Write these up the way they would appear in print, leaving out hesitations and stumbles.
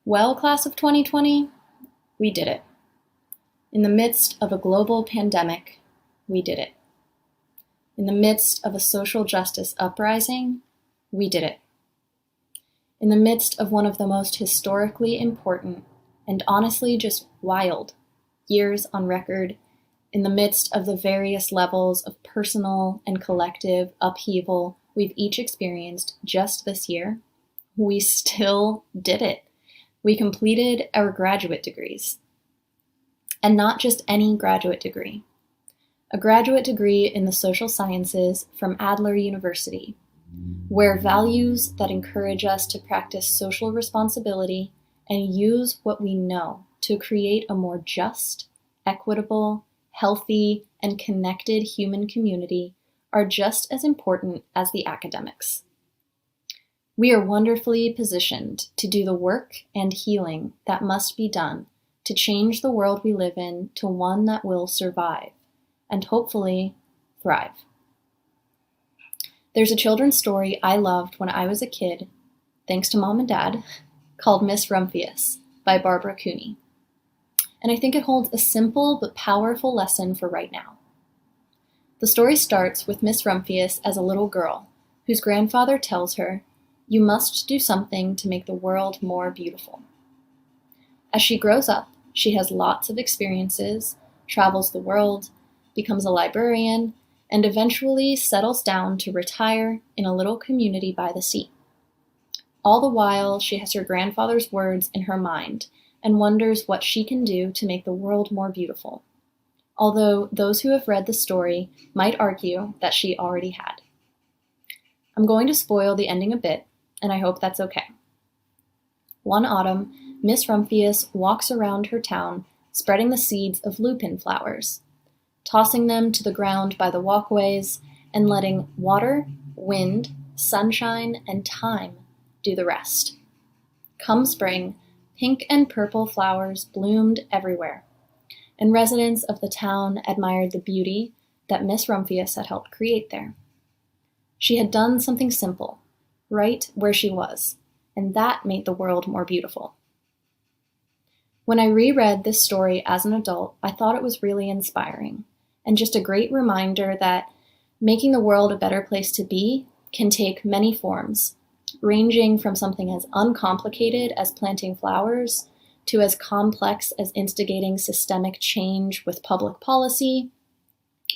Well, class of 2020, we did it. In the midst of a global pandemic, we did it. In the midst of a social justice uprising, we did it. In the midst of one of the most historically important and honestly just wild years on record, in the midst of the various levels of personal and collective upheaval we've each experienced just this year, we still did it. We completed our graduate degrees. And not just any graduate degree. A graduate degree in the social sciences from Adler University, where values that encourage us to practice social responsibility and use what we know to create a more just, equitable, healthy, and connected human community are just as important as the academics. We are wonderfully positioned to do the work and healing that must be done to change the world we live in to one that will survive and hopefully thrive. There's a children's story I loved when I was a kid, thanks to Mom and Dad, called Miss Rumphius by Barbara Cooney. And I think it holds a simple but powerful lesson for right now. The story starts with Miss Rumphius as a little girl whose grandfather tells her, "You must do something to make the world more beautiful." As she grows up, she has lots of experiences, travels the world, becomes a librarian, and eventually settles down to retire in a little community by the sea. All the while, she has her grandfather's words in her mind and wonders what she can do to make the world more beautiful, although those who have read the story might argue that she already had. I'm going to spoil the ending a bit, and I hope that's okay. One autumn, Miss Rumphius walks around her town spreading the seeds of lupin flowers, tossing them to the ground by the walkways and letting water, wind, sunshine, and time do the rest. Come spring, pink and purple flowers bloomed everywhere, and residents of the town admired the beauty that Miss Rumphius had helped create there. She had done something simple, right where she was, and that made the world more beautiful. When I reread this story as an adult, I thought it was really inspiring, and just a great reminder that making the world a better place to be can take many forms, ranging from something as uncomplicated as planting flowers to as complex as instigating systemic change with public policy,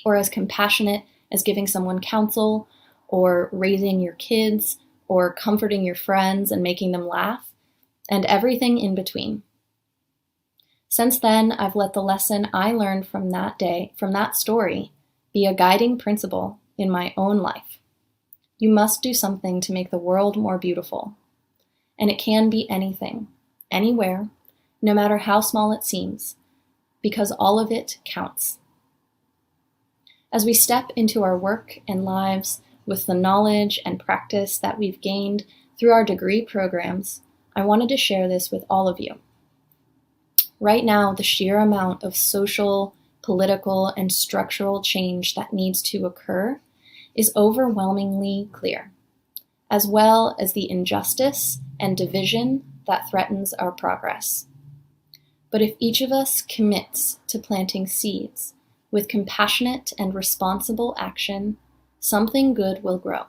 or as compassionate as giving someone counsel, or raising your kids, or comforting your friends and making them laugh, and everything in between. Since then, I've let the lesson I learned from that story, be a guiding principle in my own life. You must do something to make the world more beautiful. And it can be anything, anywhere, no matter how small it seems, because all of it counts. As we step into our work and lives with the knowledge and practice that we've gained through our degree programs, I wanted to share this with all of you. Right now, the sheer amount of social, political, and structural change that needs to occur is overwhelmingly clear, as well as the injustice and division that threatens our progress. But if each of us commits to planting seeds with compassionate and responsible action, something good will grow.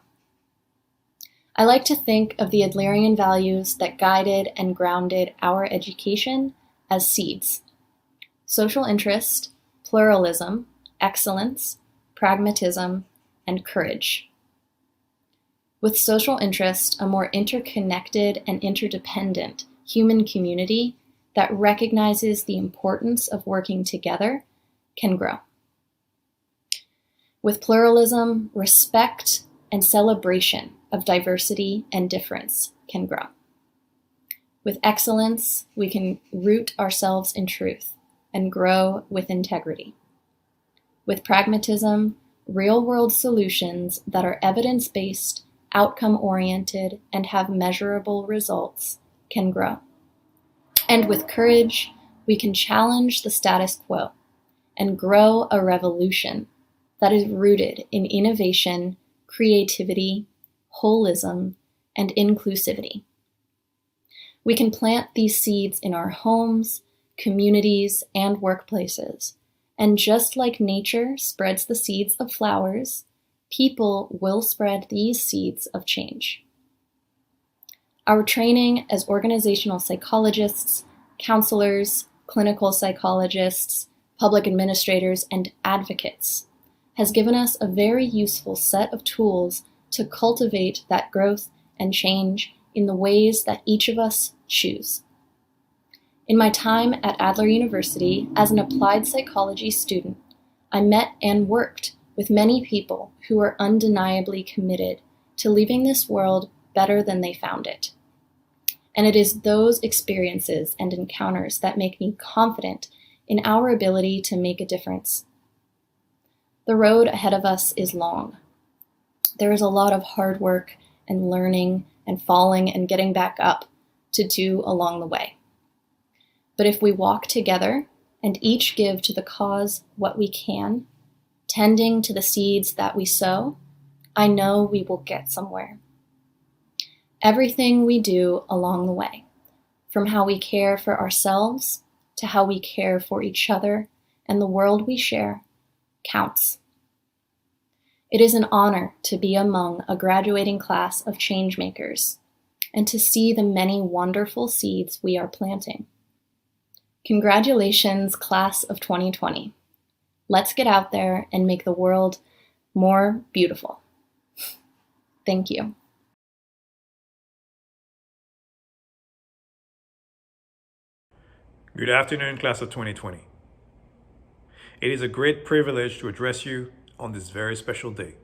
I like to think of the Adlerian values that guided and grounded our education as seeds: social interest, pluralism, excellence, pragmatism, and courage. With social interest, a more interconnected and interdependent human community that recognizes the importance of working together can grow. With pluralism, respect and celebration of diversity and difference can grow. With excellence, we can root ourselves in truth and grow with integrity. With pragmatism, real-world solutions that are evidence-based, outcome-oriented, and have measurable results can grow. And with courage, we can challenge the status quo and grow a revolution that is rooted in innovation, creativity, holism, and inclusivity. We can plant these seeds in our homes, communities, and workplaces. And just like nature spreads the seeds of flowers, people will spread these seeds of change. Our training as organizational psychologists, counselors, clinical psychologists, public administrators, and advocates has given us a very useful set of tools to cultivate that growth and change in the ways that each of us choose. In my time at Adler University as an applied psychology student, I met and worked with many people who are undeniably committed to leaving this world better than they found it. And it is those experiences and encounters that make me confident in our ability to make a difference. The road ahead of us is long. There is a lot of hard work and learning and falling and getting back up to do along the way. But if we walk together and each give to the cause what we can, tending to the seeds that we sow, I know we will get somewhere. Everything we do along the way, from how we care for ourselves to how we care for each other and the world we share, counts. It is an honor to be among a graduating class of changemakers and to see the many wonderful seeds we are planting. Congratulations, class of 2020. Let's get out there and make the world more beautiful. Thank you. Good afternoon, class of 2020. It is a great privilege to address you on this very special day.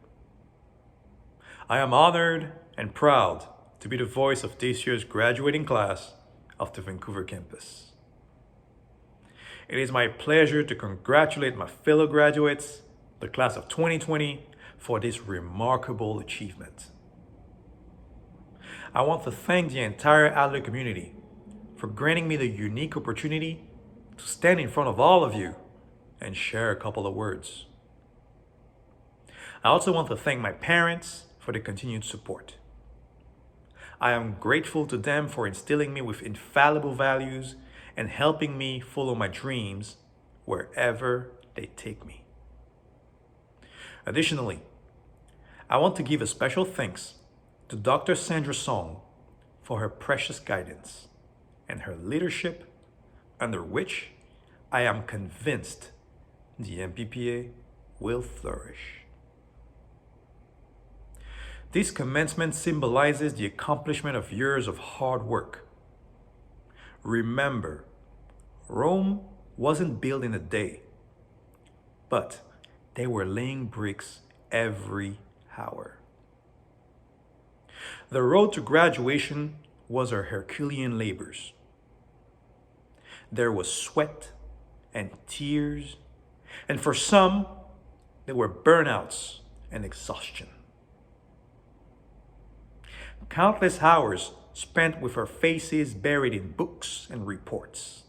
I am honored and proud to be the voice of this year's graduating class of the Vancouver Campus. It is my pleasure to congratulate my fellow graduates, the class of 2020, for this remarkable achievement. I want to thank the entire Adler community for granting me the unique opportunity to stand in front of all of you and share a couple of words. I also want to thank my parents for their continued support. I am grateful to them for instilling me with infallible values and helping me follow my dreams wherever they take me. Additionally, I want to give a special thanks to Dr. Sandra Song for her precious guidance and her leadership, under which I am convinced the MPPA will flourish. This commencement symbolizes the accomplishment of years of hard work. Remember, Rome wasn't built in a day, but they were laying bricks every hour. The road to graduation was our Herculean labors. There was sweat and tears, and for some, there were burnouts and exhaustion. Countless hours spent with our faces buried in books and reports.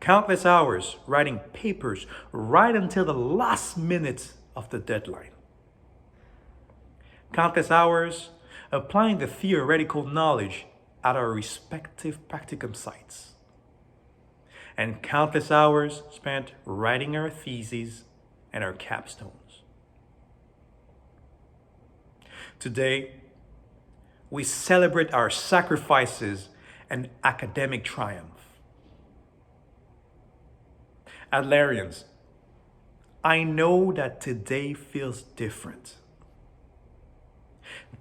Countless hours writing papers right until the last minute of the deadline. Countless hours applying the theoretical knowledge at our respective practicum sites. And countless hours spent writing our theses and our capstones. Today, we celebrate our sacrifices and academic triumph. Adlerians, I know that today feels different.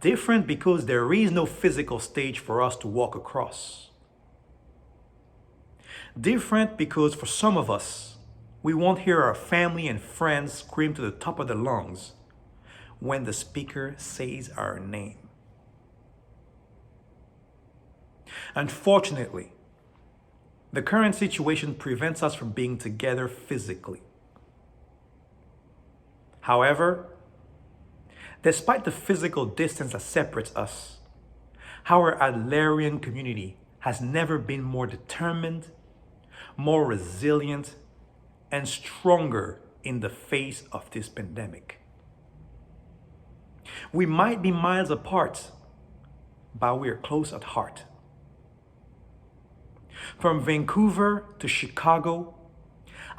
Different because there is no physical stage for us to walk across. Different because for some of us, we won't hear our family and friends scream to the top of their lungs when the speaker says our name. Unfortunately, the current situation prevents us from being together physically. However, despite the physical distance that separates us, our Adlerian community has never been more determined, more resilient, and stronger in the face of this pandemic. We might be miles apart, but we are close at heart. From Vancouver to Chicago,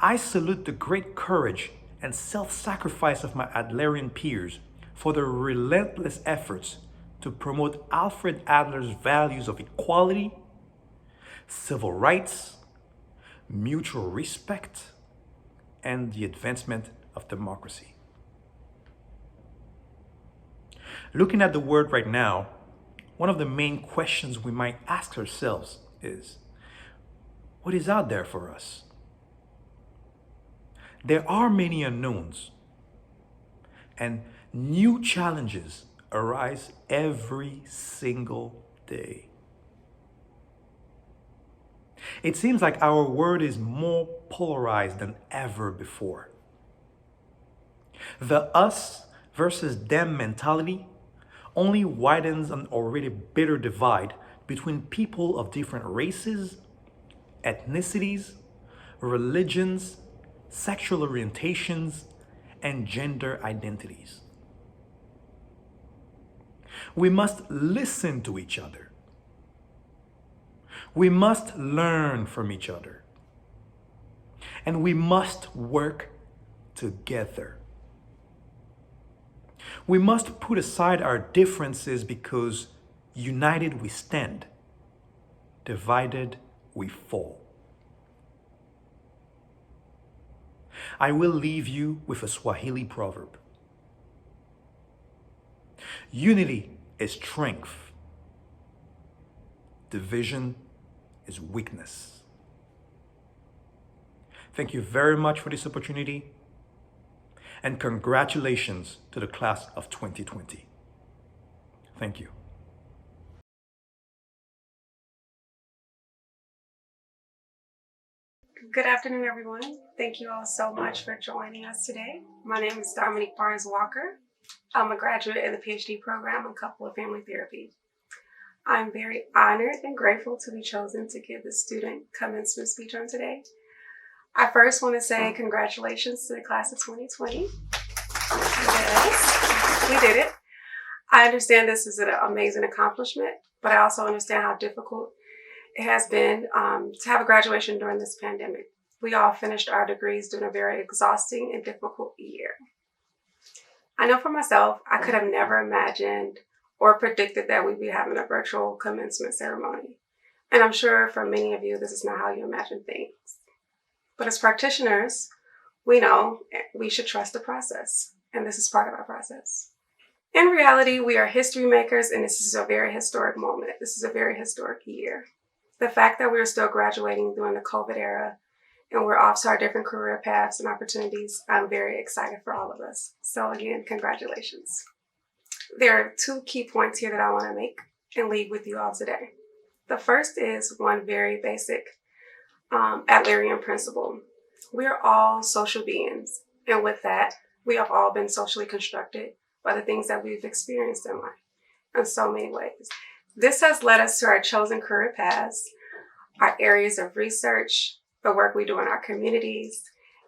I salute the great courage and self-sacrifice of my Adlerian peers for their relentless efforts to promote Alfred Adler's values of equality, civil rights, mutual respect, and the advancement of democracy. Looking at the world right now, one of the main questions we might ask ourselves is, what is out there for us? There are many unknowns, and new challenges arise every single day. It seems like our world is more polarized than ever before. The us versus them mentality only widens an already bitter divide between people of different races, ethnicities, religions, sexual orientations, and gender identities. We must listen to each other. We must learn from each other. And we must work together. We must put aside our differences because united we stand, divided we fall. I will leave you with a Swahili proverb. Unity is strength. Division is weakness. Thank you very much for this opportunity, and congratulations to the class of 2020. Thank you. Good afternoon, everyone. Thank you all so much for joining us today. My name is Dominique Barnes-Walker. I'm a graduate in the PhD program in couple of family therapy. I'm very honored and grateful to be chosen to give the student commencement speech on today. I first want to say congratulations to the class of 2020. Yes, we did it. I understand this is an amazing accomplishment, but I also understand how difficult it has been to have a graduation during this pandemic. We all finished our degrees during a very exhausting and difficult year. I know for myself, I could have never imagined or predicted that we'd be having a virtual commencement ceremony. And I'm sure for many of you, this is not how you imagine things. But as practitioners, we know we should trust the process, and this is part of our process. In reality, we are history makers, and this is a very historic moment. This is a very historic year. The fact that we're still graduating during the COVID era and we're off to our different career paths and opportunities, I'm very excited for all of us. So again, congratulations. There are two key points here that I want to make and leave with you all today. The first is one very basic Adlerian principle. We are all social beings, and with that, we have all been socially constructed by the things that we've experienced in life in so many ways. This has led us to our chosen career paths, our areas of research, the work we do in our communities,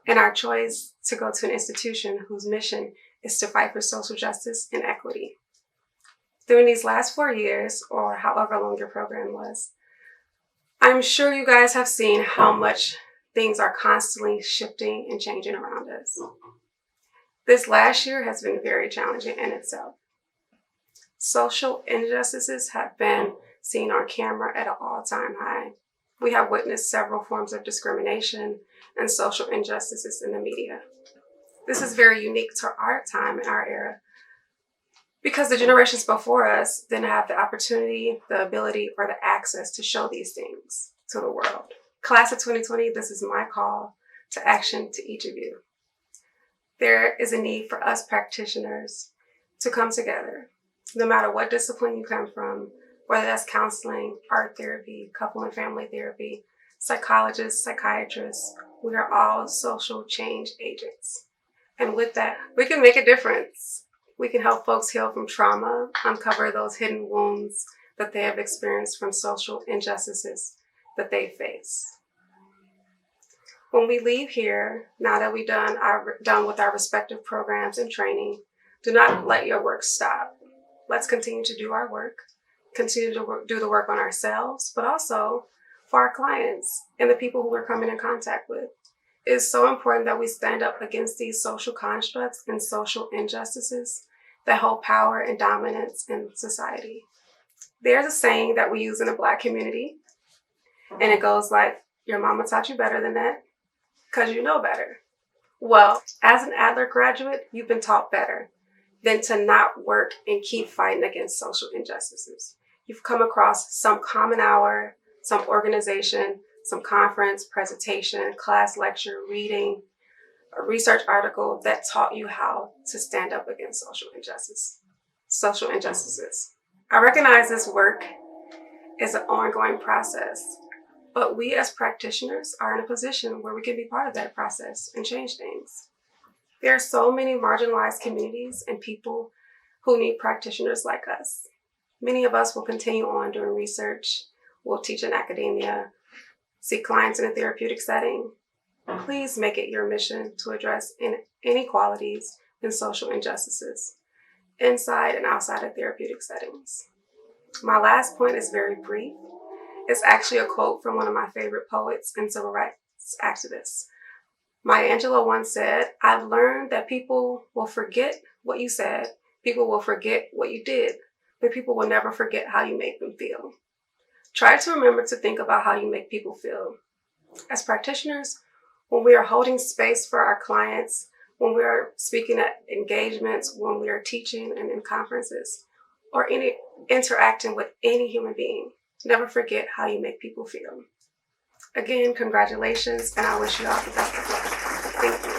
and our choice to go to an institution whose mission is to fight for social justice and equity. During these last 4 years, or however long your program was, I'm sure you guys have seen how much things are constantly shifting and changing around us. This last year has been very challenging in itself. Social injustices have been seen on camera at an all-time high. We have witnessed several forms of discrimination and social injustices in the media. This is very unique to our time and our era because the generations before us didn't have the opportunity, the ability, or the access to show these things to the world. Class of 2020, this is my call to action to each of you. There is a need for us practitioners to come together. No matter what discipline you come from, whether that's counseling, art therapy, couple and family therapy, psychologists, psychiatrists, we are all social change agents. And with that, we can make a difference. We can help folks heal from trauma, uncover those hidden wounds that they have experienced from social injustices that they face. When we leave here, now that we're done with our respective programs and training, do not let your work stop. Let's continue to do our work, continue to do the work on ourselves, but also for our clients and the people who we're coming in contact with. It's so important that we stand up against these social constructs and social injustices that hold power and dominance in society. There's a saying that we use in the Black community, and it goes like, your mama taught you better than that, because you know better. Well, as an Adler graduate, you've been taught better than to not work and keep fighting against social injustices. You've come across some common hour, some organization, some conference, presentation, class lecture, reading, a research article that taught you how to stand up against social injustices. I recognize this work is an ongoing process, but we as practitioners are in a position where we can be part of that process and change things. There are so many marginalized communities and people who need practitioners like us. Many of us will continue on doing research, will teach in academia, see clients in a therapeutic setting. Please make it your mission to address inequalities and social injustices inside and outside of therapeutic settings. My last point is very brief. It's actually a quote from one of my favorite poets and civil rights activists. Maya Angelou once said, "I've learned that people will forget what you said, people will forget what you did, but people will never forget how you made them feel." Try to remember to think about how you make people feel. As practitioners, when we are holding space for our clients, when we are speaking at engagements, when we are teaching and in conferences, or interacting with any human being, never forget how you make people feel. Again, congratulations, and I wish you all the best of luck. Thank you.